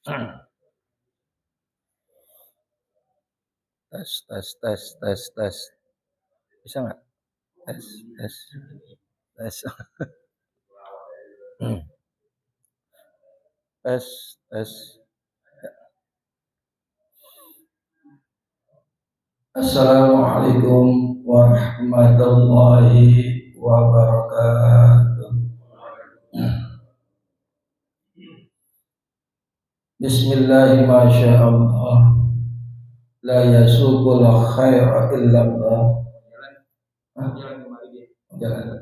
Tes tes tes tes tes. Bisa nggak? Tes tes tes. Tes tes. Assalamualaikum warahmatullahi wabarakatuh. Bismillahirrahmanirrahim. La yasuqul khaira illa Allah. Jalan.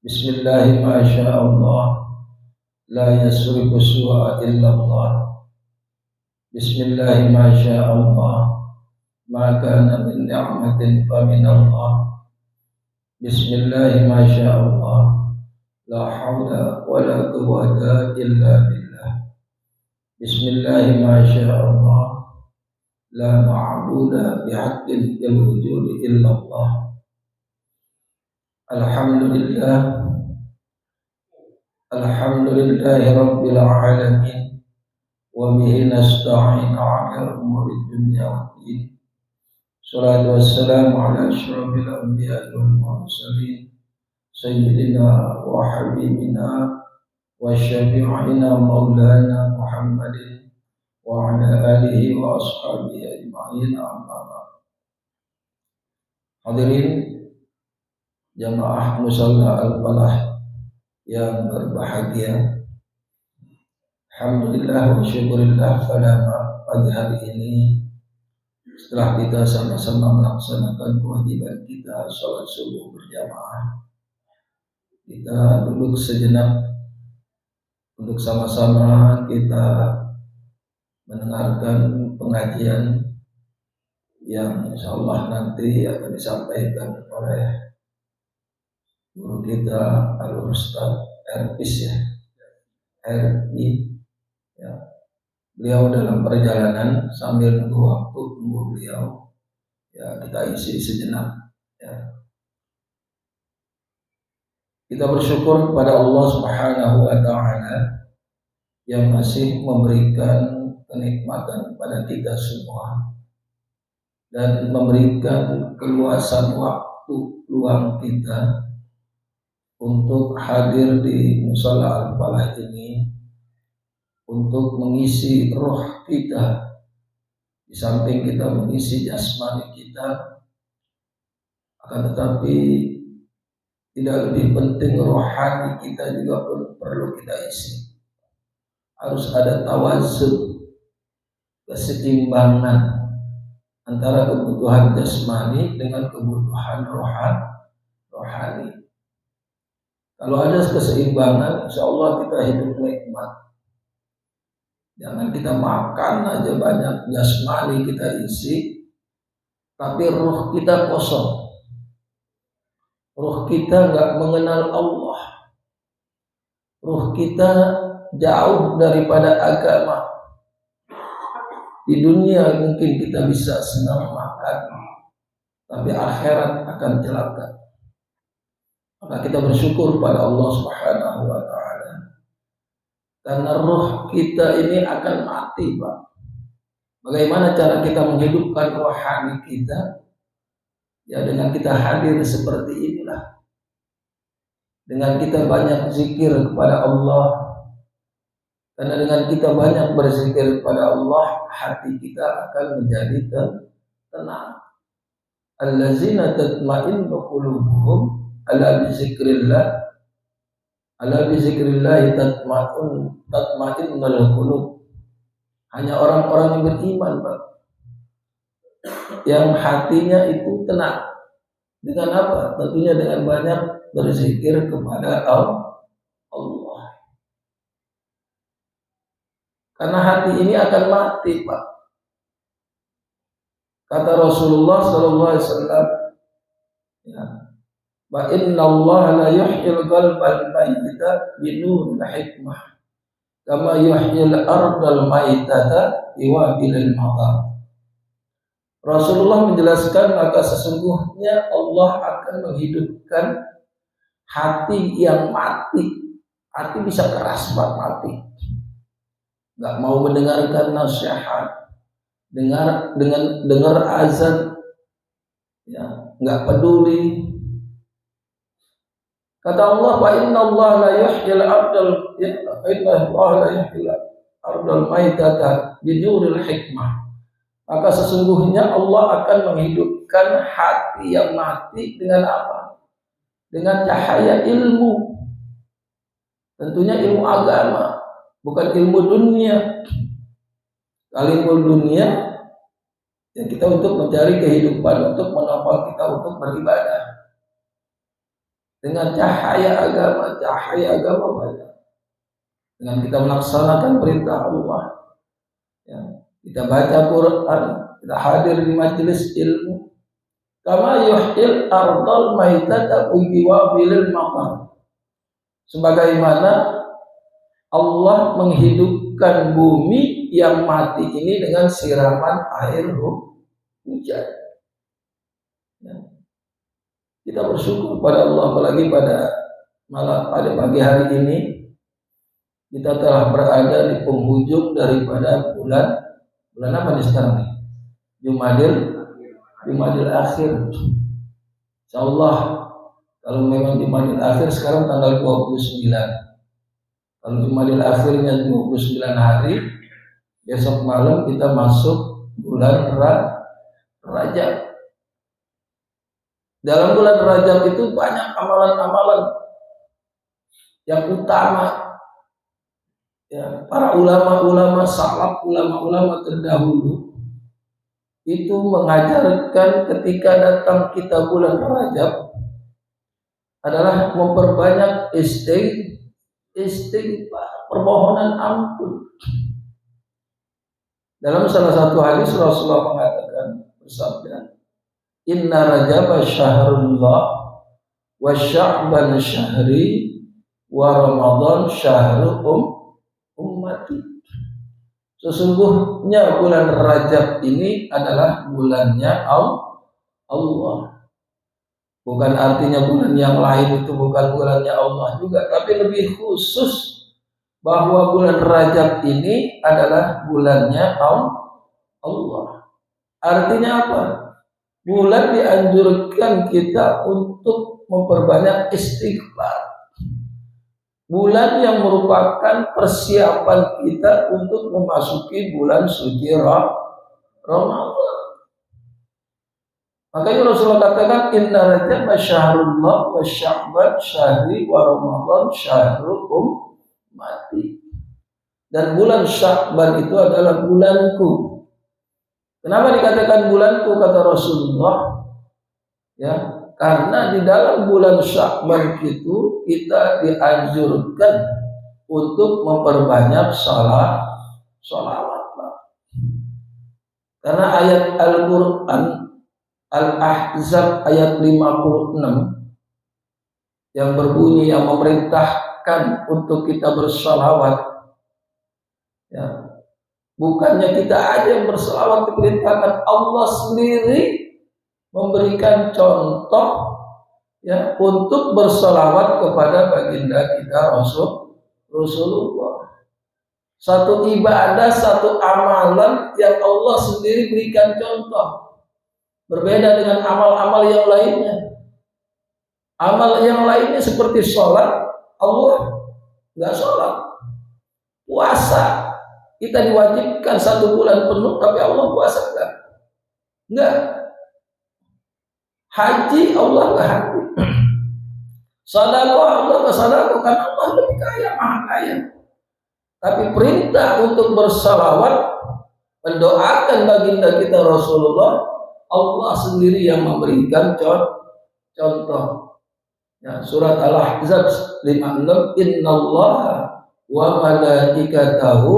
Bismillahirrahmanirrahim. La yasrifu su'a illa Allah. Bismillahirrahmanirrahim. Ma kana min ni'matin fa min Allah. Bismillahirrahmanirrahim. La haula wa la quwwata illa billah. Bismillahirrahmanirrahim. La ma'budu bihaqqin fil wujudi illa Allah. Alhamdulillah. Alhamdulillahi rabbil alamin. Wa bihi nasta'inu 'ala umuri dunya waddin. Salatu wassalamu ala asyrafil anbiya'i wal mursalin sayyidina wa habibina wa syafi'ina maulana Muhammadin wa ala alihi wa ashabihi ajma'in, amma ba'd. Hadirin jamaah musalla al-falah yang berbahagia, alhamdulillah wa syukurillah pada pagi hari ini setelah kita sama-sama melaksanakan kewajiban kita sholat subuh berjamaah, kita duduk sejenak untuk sama-sama kita mendengarkan pengajian yang insyaallah nanti akan disampaikan oleh guru kita Al-Ustaz Erpis Erpi ya. Beliau dalam perjalanan, sambil nunggu waktu tunggu beliau ya, kita isi sejenak ya. Kita bersyukur kepada Allah Subhanahu wa taala yang masih memberikan kenikmatan pada kita semua dan memberikan keluasan waktu luang kita untuk hadir di musala al-falah ini, untuk mengisi roh kita. Di samping kita mengisi jasmani kita, akan tetapi tidak lebih penting rohani kita juga pun perlu kita isi. Harus ada tawazun, keseimbangan antara kebutuhan jasmani dengan kebutuhan rohani. Kalau ada keseimbangan, insya Allah kita hidup nikmat. Jangan kita makan aja banyak, jasmani kita isi, tapi ruh kita kosong. Ruh kita nggak mengenal Allah. Ruh kita jauh daripada agama. Di dunia mungkin kita bisa senang makan, tapi akhirat akan celaka. Maka kita bersyukur pada Allah Subhanahu wa taala. Karena ruh kita ini akan mati, Pak. Bagaimana cara kita menghidupkan rohani kita? Ya dengan kita hadir seperti inilah. Dengan kita banyak zikir kepada Allah. Karena dengan kita banyak berzikir kepada Allah, hati kita akan menjadi tenang. Allazina tatma'innu qulubuhum ala bizikrillah tatma'innul qulub. Hanya orang-orang yang beriman, Pak, yang hatinya itu tenang. Dengan apa? Tentunya dengan banyak berzikir kepada Allah. Karena hati ini akan mati, Pak. Kata Rasulullah sallallahu alaihi wasallam, ya, wa inna Allah la yuhyil qalbal mayyita bi nuril hikmah kama yuhyil ardal mayyitata bi wabilil matar. Rasulullah menjelaskan, maka sesungguhnya Allah akan menghidupkan hati yang mati. Hati bisa keras, Pak, mati. nggak mau mendengarkan nasihat, dengar azan, ya, nggak peduli. Kata Allah, "Wa inna Allah la yuhyil ardal maitata binuril hikmah." Maka sesungguhnya Allah akan menghidupkan hati yang mati dengan apa? Dengan cahaya ilmu. Tentunya ilmu agama, bukan ilmu dunia. Kalau ilmu dunia, ya kita untuk mencari kehidupan, untuk menopang kita untuk beribadah. Dengan cahaya agama banyak. Dengan kita melaksanakan perintah Allah, ya, kita baca Quran, kita hadir di majelis ilmu. Kama yuhyil ardal maitata biwabilil maqam. Sebagaimana Allah menghidupkan bumi yang mati ini dengan siraman air hujan. Ya. Kita bersyukur pada Allah, apalagi pada pagi hari ini kita telah berada di penghujung daripada bulan apa nih sekarang nih? Jumadil akhir. Insyaallah kalau memang Jumadil akhir sekarang tanggal 29. Kalau Jumadil akhirnya 29 hari, besok malam kita masuk bulan Rajab. Dalam bulan Rajab itu banyak amalan-amalan yang utama. Ya, para ulama-ulama salaf, ulama-ulama terdahulu itu mengajarkan ketika datang kita bulan Rajab adalah memperbanyak istighfar, permohonan ampun. Dalam salah satu hadis Rasulullah mengatakan, bersabda, "Inna Rajab syahrullah wa Sya'ban syahri wa Ramadan syahru ummati." Sesungguhnya bulan Rajab ini adalah bulannya Allah. Bukan artinya bulan yang lain itu bukan bulannya Allah juga, tapi lebih khusus bahwa bulan Rajab ini adalah bulannya Allah. Artinya apa? Bulan dianjurkan kita untuk memperbanyak istighfar. Bulan yang merupakan persiapan kita untuk memasuki bulan suci Ramadan. Makanya Rasulullah katakan, "Inna Rajab syahrullah wa Sya'ban syahri wa Ramadan syahru ummati." Dan bulan Sya'ban itu adalah bulanku. Kenapa dikatakan bulanku, kata Rasulullah? Ya, karena di dalam bulan Sya'ban itu kita dianjurkan untuk memperbanyak sholawat. Karena ayat Al-Quran Al-Ahzab ayat 56 yang berbunyi, yang memerintahkan untuk kita bersalawat. Ya, bukannya kita aja yang bersalawat diperintahkan, Allah sendiri memberikan contoh, ya, untuk bersalawat kepada baginda kita Rasulullah. Satu ibadah, satu amalan yang Allah sendiri berikan contoh. Berbeda dengan amal-amal yang lainnya. Amal yang lainnya seperti sholat, Allah nggak sholat. Puasa, kita diwajibkan 1 bulan penuh, tapi Allah puasa enggak. Haji, Allah nggak haji. Sedekah, Allah nggak sedekah, karena Allah lebih kaya, maha kaya. Tapi perintah untuk bersalawat, mendoakan baginda kita Rasulullah, Allah sendiri yang memberikan contoh. Ya, surat Al-Ahzab 56, "Innallaha wa malaikatahu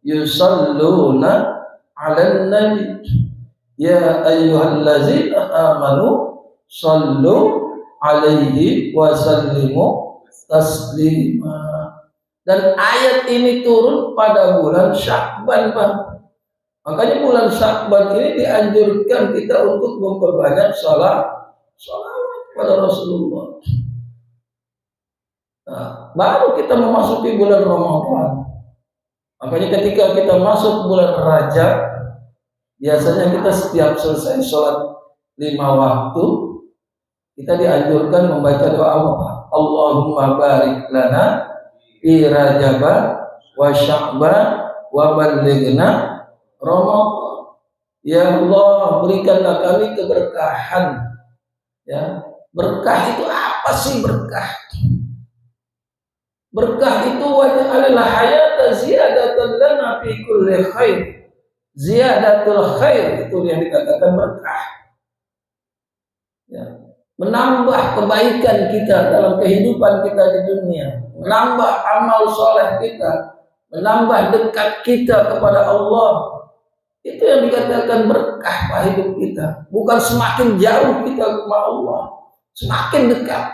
yusalluna 'alan nabi ya ayyuhallazina amanu sallu 'alaihi wa sallimu taslima." Dan ayat ini turun pada bulan Sya'ban, Pak. Makanya bulan Sya'ban ini dianjurkan kita untuk memperbanyak sholawat pada Rasulullah. Nah, baru kita memasuki bulan Ramadan. Makanya ketika kita masuk bulan Rajab, biasanya kita setiap selesai sholat 5 waktu, kita dianjurkan membaca doa apa? Allahumma barik lana fi Rajab wa Sya'ban wa ballighna Ramadan. Ya Allah, berikanlah kami keberkahan. Ya, berkah itu apa sih berkah? Berkah itu waj'alil hayata ziyadatan lana fi kulli khair. Ziyadatul khair itu yang dikatakan berkah. Ya. Menambah kebaikan kita dalam kehidupan kita di dunia, menambah amal soleh kita, menambah dekat kita kepada Allah. Itu yang dikatakan berkah pada hidup kita. Bukan semakin jauh kita kepada Allah, semakin dekat.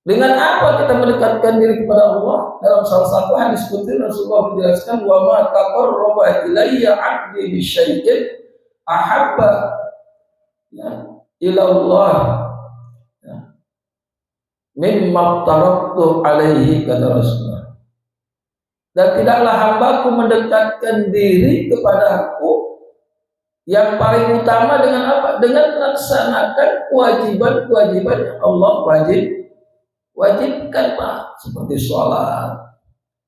Dengan apa kita mendekatkan diri kepada Allah? Dalam salah satu hadis qudsi Rasulullah menjelaskan, wa ma taqarraba ilayya 'abdi bi syai'in ahabba ila Allah mimma taraktu alaihi, kata Rasulullah. Dan tidaklah hambaku mendekatkan diri kepada aku yang paling utama dengan apa? Dengan melaksanakan kewajiban-kewajiban yang Allah wajibkan, Pak, seperti sholat,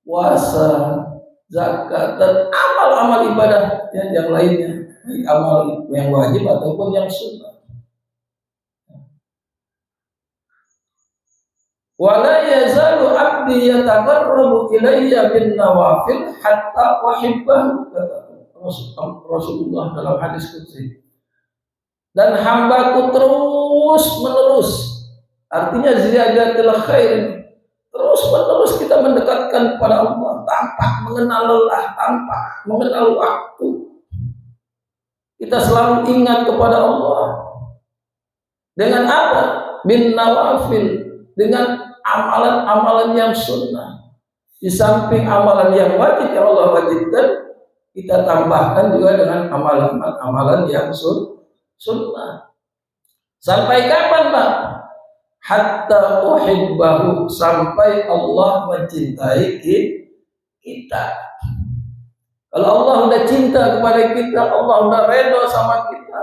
puasa, zakat, dan amal-amal ibadah yang lainnya, amal yang wajib ataupun yang sunnah. Wala yazalu abdi yataqarrabu ilayya bin nawafil hatta uhibbahu, kata Rasulullah dalam hadis qudsi. Dan hambaku terus menerus, artinya ziyadatul khair, terus menerus kita mendekatkan kepada Allah tanpa mengenal lelah, tanpa mengenal waktu. Kita selalu ingat kepada Allah. Dengan apa? Bin nawafil, dengan amalan-amalan yang sunnah. Di samping amalan yang wajib yang Allah wajibkan, kita tambahkan juga dengan amalan-amalan yang sunnah. Sampai kapan, Pak? Hatta uhibbahu, sampai Allah mencintai kita. Kalau Allah udah cinta kepada kita, Allah udah redha sama kita.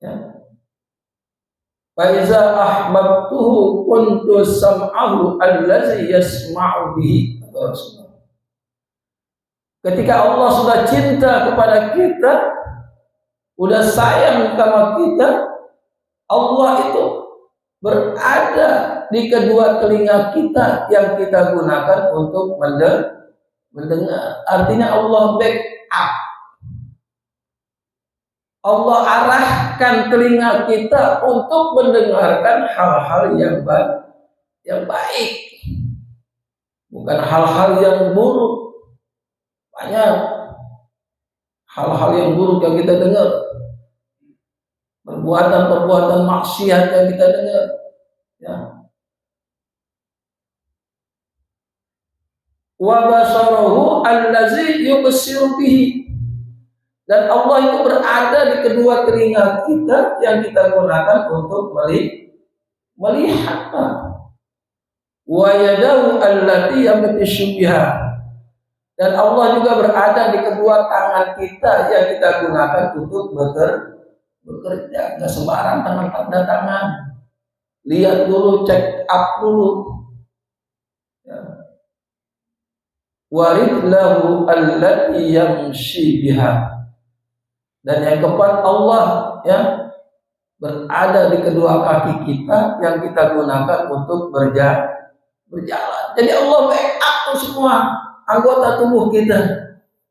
Ya. Fa iza ahbabtuhu kuntu sam'ahu allazi yasma'u bihi, kata Rasulullah. Ketika Allah sudah cinta kepada kita, udah sayang sama kita, Allah itu berada di kedua telinga kita yang kita gunakan untuk mendengar. Artinya Allah backup. Allah arahkan telinga kita untuk mendengarkan hal-hal yang baik, bukan hal-hal yang buruk. Banyak hal-hal yang buruk yang kita dengar, perbuatan-perbuatan maksiat yang kita dengar, ya. Wa basarahu allazi yubsiru bihi, dan Allah itu berada di kedua telinga kita yang kita gunakan untuk melihat. Wa yadahu allati yabtishu biha, dan Allah juga berada di kedua tangan kita yang kita gunakan untuk bekerja. Nggak sembarang tanda tangan, lihat dulu, check up dulu. Waridlahu allati yamshi biha, dan yang keempat, Allah ya berada di kedua kaki kita yang kita gunakan untuk berjalan. Jadi Allah backup semua anggota tubuh kita,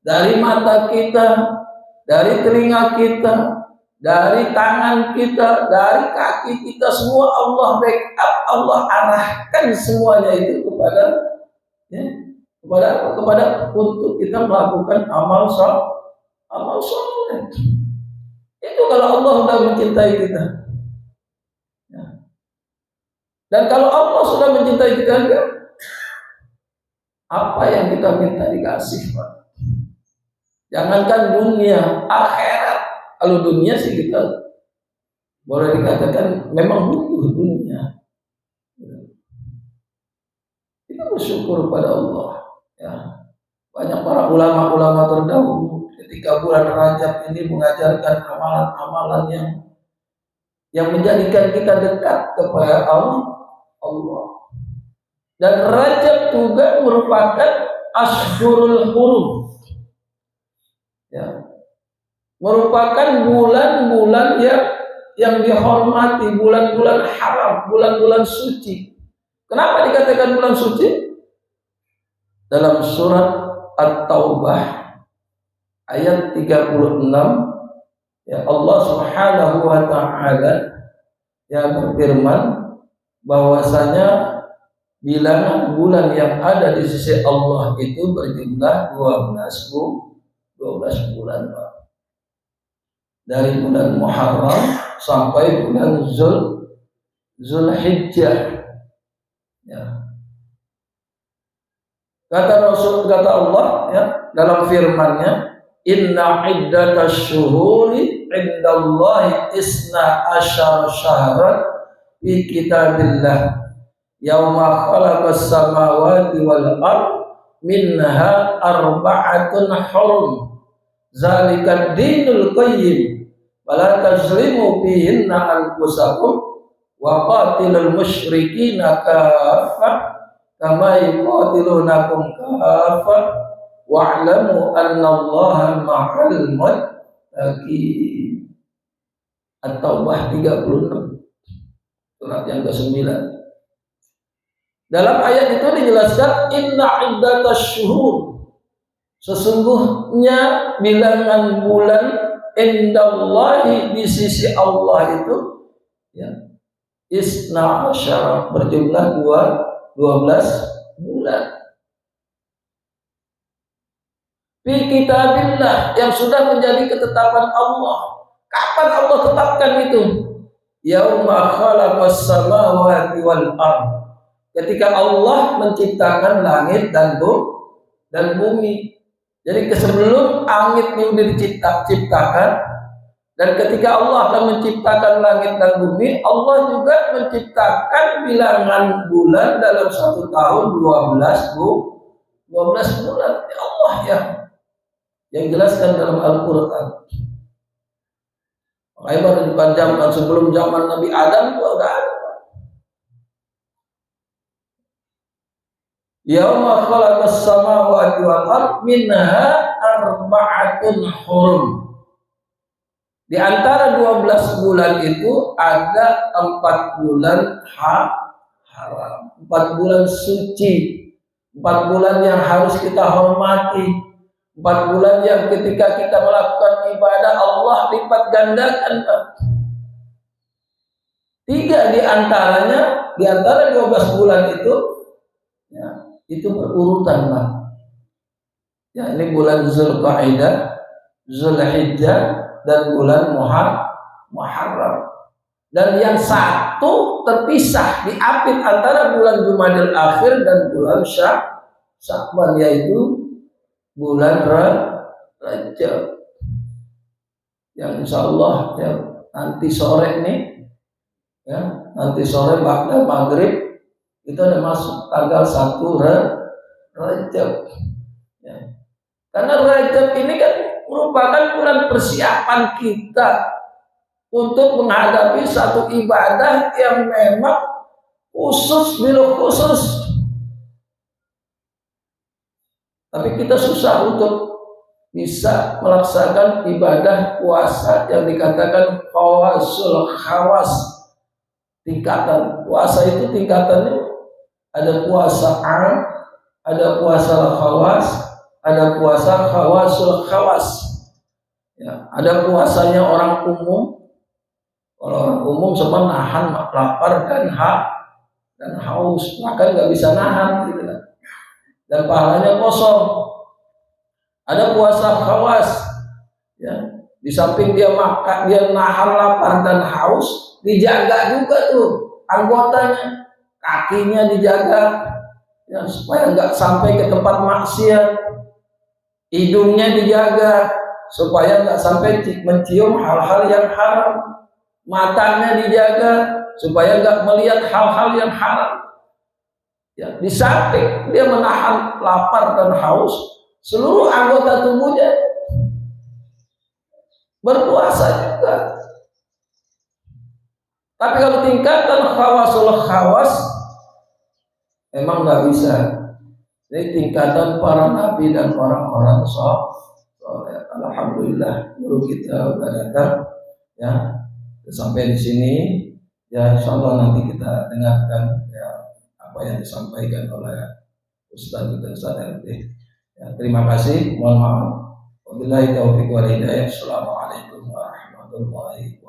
dari mata kita, dari telinga kita, dari tangan kita, dari kaki kita, semua Allah backup, Allah arahkan semuanya itu kepada untuk kita melakukan amal soleh. Itu kalau Allah sudah mencintai kita. Dan kalau Allah sudah mencintai kita, apa yang kita minta dikasih, Pak? Jangankan dunia, akhirat. Kalau dunia sih kita boleh dikatakan memang butuh dunia. kita bersyukur pada Allah. Ya. Banyak para ulama-ulama terdahulu ketika bulan Rajab ini mengajarkan amalan-amalan yang menjadikan kita dekat kepada Allah. Dan Rajab juga merupakan Ashhurul Hurum. Ya. Merupakan bulan-bulan yang dihormati, bulan-bulan haram, bulan-bulan suci. Kenapa dikatakan bulan suci? Dalam surat At-Taubah ayat 36, ya, Allah Subhanahu wa taala yang berfirman bahwasanya bilangan bulan yang ada di sisi Allah itu berjumlah 12 bulan, Pak. Dari bulan Muharram sampai bulan Zulhijjah. Ya. Kata Allah, ya, dalam firman-Nya, inna iddatash syuhuri indallahi isna asyara syahran fi kitabillah yauma khalaqas samawati wal ard minha arba'atun hurum zalikad dinul qayyim wala tazlimu fihinna anfusakum wa qatilul musyrikina kaffah kama yuqatilunakum kaffah wa'lamu annallaha ma'al muttaqin. At-Taubah 36 surat yang ke-9. Dalam ayat itu dijelaskan inna iddatash syuhur, sesungguhnya bilangan bulan indallahi di sisi Allah itu, ya, isna asyara, berjumlah 12 bulan. Fi kitabillah, yang sudah menjadi ketetapan Allah. Kapan Allah tetapkan itu? Yauma khalaqas samawati wal ard, ketika Allah menciptakan langit dan bumi. Jadi sebelum langit ini diciptakan, dan ketika Allah akan menciptakan langit dan bumi, Allah juga menciptakan bilangan bulan dalam satu tahun 12 bulan. Ya Allah, ya, yang jelaskan dalam Al-Quran. Makanya pada depan zaman sebelum zaman Nabi Adam itu udah ada. Yauma khalaqas samawati wal ard minha arba'atun hurum. Di antara 12 bulan itu ada 4 bulan haram, 4 bulan suci, 4 bulan yang harus kita hormati, 4 bulan yang ketika kita melakukan ibadah Allah lipat gandakan. 3 di antaranya, di antara 12 bulan itu, ya, itu berurutan, Pak. Ya, ini bulan Zulqa'dah, Zulhijjah, dan bulan Muharram. Dan yang satu terpisah, diapit antara bulan Jumadil Akhir dan bulan Sya'ban, yaitu bulan Rajab. Yang insya Allah, ya, nanti sore nih, ya, nanti sore ba'da maghrib itu ada masuk tanggal 1 Rajab. Ya. Karena Rajab ini kan merupakan bulan persiapan kita untuk menghadapi satu ibadah yang memang khusus, bila khusus. Tapi kita susah untuk bisa melaksanakan ibadah puasa yang dikatakan khawasul khawas. Tingkatan puasa itu tingkatannya ada puasa am, ada puasa khawas, ada puasa khawasul khawas. Ya, ada puasanya orang umum. Kalau orang umum semua nahan lapar dan haus, bahkan nggak bisa nahan, gitu kan. Dan pahalanya kosong. Ada puasa khawas, ya, di samping dia makan, dia nahan lapar dan haus, dijaga juga tuh anggotanya, kakinya dijaga, ya, supaya nggak sampai ke tempat maksiat, hidungnya dijaga supaya nggak sampai mencium hal-hal yang haram, matanya dijaga supaya nggak melihat hal-hal yang haram. Ya, di samping dia menahan lapar dan haus, seluruh anggota tubuhnya berpuasa juga. Tapi kalau tingkatan khawasul khawas memang nggak bisa. Ini tingkatan para nabi dan orang-orang soleh. Alhamdulillah guru kita sudah datang ya. Sampai di sini ya, insyaallah nanti kita dengarkan ya apa yang disampaikan oleh Ustaz RT. Ya, terima kasih. Mohon maaf. Wabillahi taufiq wal hidayah. Assalamualaikum warahmatullahi wabarakatuh.